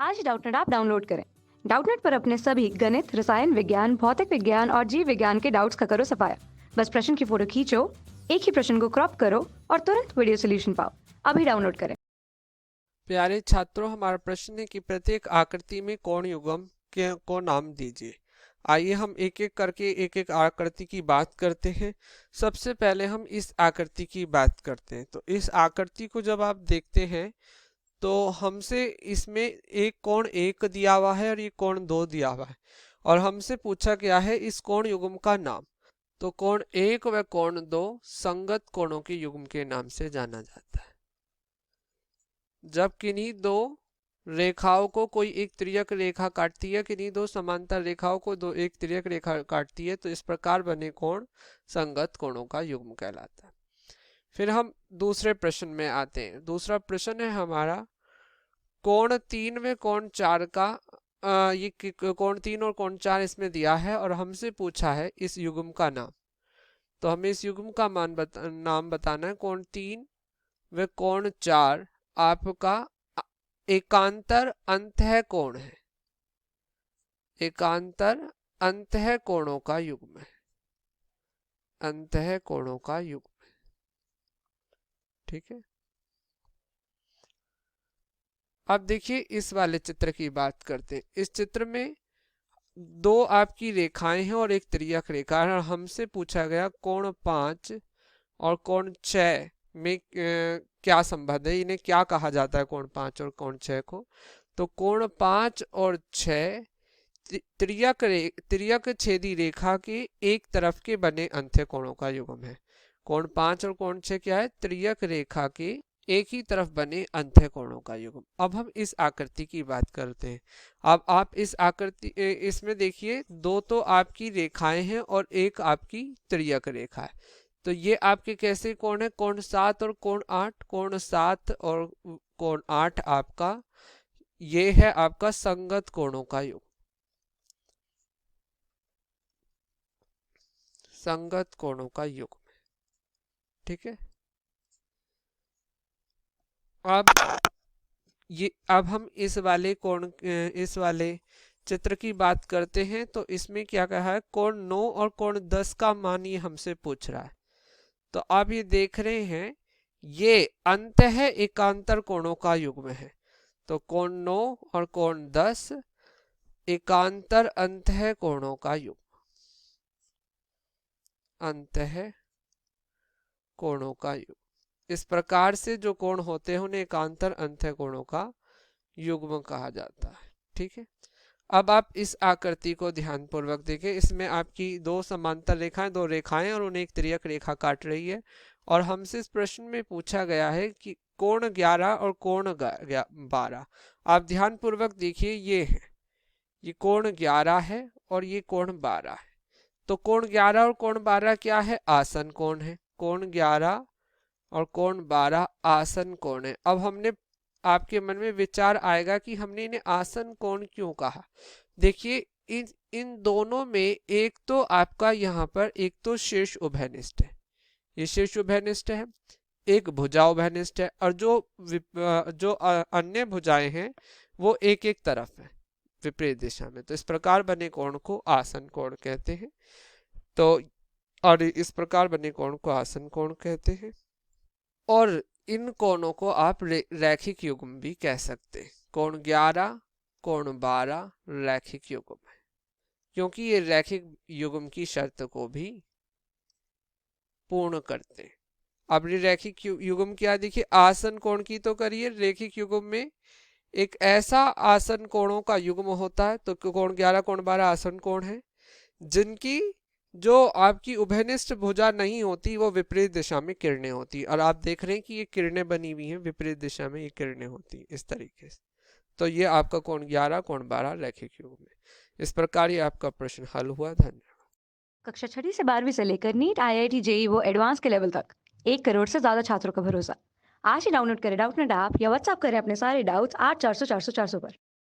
आज ही Doubtnut app download करें। Doubtnut पर अपने सभी गणित, रसायन विज्ञान, भौतिक विज्ञान और जीव विज्ञान के डाउट्स का करो सफाया। बस प्रश्न की फोटो खींचो, एक ही प्रश्न को क्रॉप करो और तुरंत वीडियो सोल्यूशन पाओ। अभी डाउनलोड करें। प्यारे छात्रों, हमारा प्रश्न है कि प्रत्येक आकृति में कोण युग्म के को नाम दीजिए। आइए हम एक एक करके एक एक आकृति की बात करते हैं। सबसे पहले हम इस आकृति की बात करते हैं। तो इस आकृति को जब आप देखते हैं तो हमसे इसमें एक कोण 1 दिया हुआ है और ये कोण 2 दिया हुआ है और हमसे पूछा गया है इस कोण युग्म का नाम। तो कोण 1 व कोण 2 संगत कोणों के युग्म के नाम से जाना जाता है। जब किन्हीं दो रेखाओं को कोई एक तिर्यक रेखा काटती है, किन्हीं दो समांतर रेखाओं को दो एक तिर्यक रेखा काटती है, तो इस प्रकार बने कोण संगत कोणों का युग्म कहलाता है। फिर हम दूसरे प्रश्न में आते हैं। दूसरा प्रश्न है हमारा कोण 3 व कोण 4 का ये कोण 3 और कोण 4 इसमें दिया है और हमसे पूछा है इस युग्म का नाम। तो हमें इस युग्म का नाम बताना है। कोण 3 व कोण 4 आपका एकांतर अंतः कोण है। एकांतर अंतः कोणों का युग्म है। अंतः कोणों का युग्म है। ठीक है। अब देखिए इस वाले चित्र की बात करते हैं। इस चित्र में दो आपकी रेखाएं हैं और एक तिर्यक रेखा है और हमसे पूछा गया कोण 5 और कोण 6 में क्या संबंध है, इन्हें क्या कहा जाता है कोण 5 और कोण 6 को। तो कोण 5 और 6 तिर्यक छेदी रेखा के एक तरफ के बने अंत्य कोणों का युग्म है। कोण 5 और कोण 6 क्या है? तिर्यक रेखा के एक ही तरफ बने अंत्य कोणों का युग्म। अब हम इस आकृति की बात करते हैं। अब आप इस आकृति इसमें देखिए दो तो आपकी रेखाएं हैं और एक आपकी तिर्यक रेखा है। तो ये आपके कैसे कोण है? कोण 7 और कोण 8। कोण 7 और कोण 8 आपका ये है आपका संगत कोणों का युग्म। संगत कोणों का युग्म है। ठीक है। अब हम इस वाले चित्र की बात करते हैं। तो इसमें क्या कहा है? कोण 9 और कोण 10 का मान ये हमसे पूछ रहा है। तो आप ये देख रहे हैं ये अंतः एकांतर कोणों का युग्म है। तो कोण 9 और कोण 10 एकांतर अंतः कोणों का युग्म। अंतः कोणों का युग्म। इस प्रकार से जो कोण होते हैं उन्हें एकांतर अंतः कोणों का युग्म कहा जाता है। ठीक है। अब आप इस आकृति को ध्यान पूर्वक देखें। इसमें आपकी दो समांतर रेखाएं, दो रेखाएं और उन्हें एक तिर्यक रेखा काट रही है और हमसे इस प्रश्न में पूछा गया है कि कोण 11 और कोण 12। आप ध्यान पूर्वक देखिए, ये है, ये कोण 11 है और ये कोण 12 है। तो कोण 11 और कोण 12 क्या है? आसन कोण है। कोण 11 और कोण 12 आसन कोण है। अब हमने आपके मन में विचार आएगा कि हमने इन्हें आसन कोण क्यों कहा। देखिए इन दोनों में एक तो आपका यहाँ पर एक तो शीर्ष उभयनिष्ठ है, ये शीर्ष उभयनिष्ठ है, एक भुजा उभयनिष्ठ है और जो अन्य भुजाएं हैं वो एक एक तरफ है विपरीत दिशा में। तो इस प्रकार बने कोण को आसन कोण कहते हैं। तो और इस प्रकार बने कोण को आसन कोण कहते हैं। और इन कोणों को आप रैखिक युग्म भी कह सकते हैं। कोण 11 कोण 12 रैखिक युग्म है, क्योंकि ये रैखिक युग्म की शर्त को भी पूर्ण करते हैं। अब ये रैखिक युग्म क्या? देखिए आसन कोण की तो करिए। रैखिक युग्म में एक ऐसा आसन कोणों का युग्म होता है, तो कोण 11 कोण 12 आसन कोण है जिनकी जो आपकी उभयनिष्ठ भुजा नहीं होती वो विपरीत दिशा में किरणें होती। और आप देख रहे हैं कि ये किरणें बनी हुई हैं विपरीत दिशा में, ये किरणें होती इस तरीके से। तो ये आपका कोण 11 कोण 12 रैखिक युग्म है। इस प्रकार ये आपका प्रश्न हल हुआ। धन्यवाद। कक्षा 6 से 12वीं से लेकर नीट, IIT, JEE वो एडवांस के लेवल तक 1 करोड़ से ज्यादा छात्रों का भरोसा। आज ही डाउनलोड करें डाउटनेट ऐप या व्हाट्सएप करें अपने सारे डाउट्स 8400 400 400 पर।